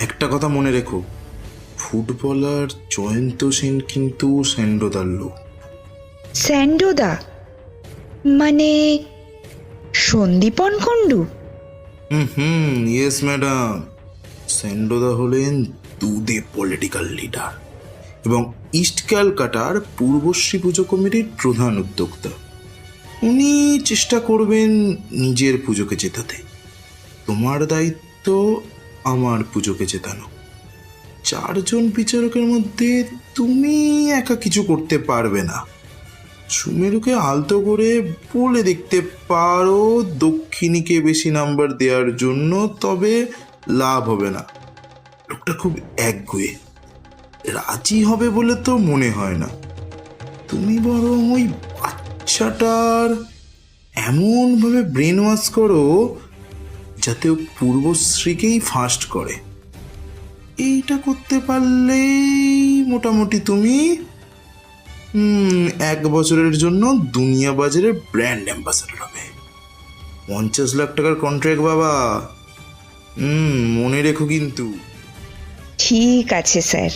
একটা কথা মনে রেখো, ফুটবলার জয়ন্ত সেন কিন্তু স্যান্ডোদার লোক। স্যান্ডোদা মানে সন্দীপন কুণ্ডু? Yes madam. স্যান্ডোদা হলেন দুদে পলিটিক্যাল লিডার এবং ইস্ট ক্যালকাটার পূর্বশ্রী পুজো কমিটির প্রধান উদ্যোক্তা। উনি চেষ্টা করবেন নিজের পুজোকে জেতাতে। তোমার দায়িত্ব আমার পুজোকে জেতানো। 4 জন বিচারকের মধ্যে তুমি একা কিছু করতে পারবে না। সুমেরুকে আলতো করে বলে দেখতে পারো দক্ষিণীকে বেশি নাম্বার দেওয়ার জন্য, তবে লাভ হবে না। লোকটা খুব একগুঁয়ে, রাজি হবে বলে তো মনে হয় না। তুমি বরং ওই বাচ্চাটার এমনভাবে ব্রেন ওয়াশ করো যাতে ও পূর্বশ্রীকেই ফার্স্ট করে। এইটা করতে পারলেই মোটামুটি তুমি 1 বছরের জন্য দুনিয়া বাজারের ব্র্যান্ড অ্যাম্বাসাডর হবে। 50 লাখ টাকার কন্ট্রাক্ট বাবা। মনে রেখো কিন্তু। ঠিক আছে স্যার।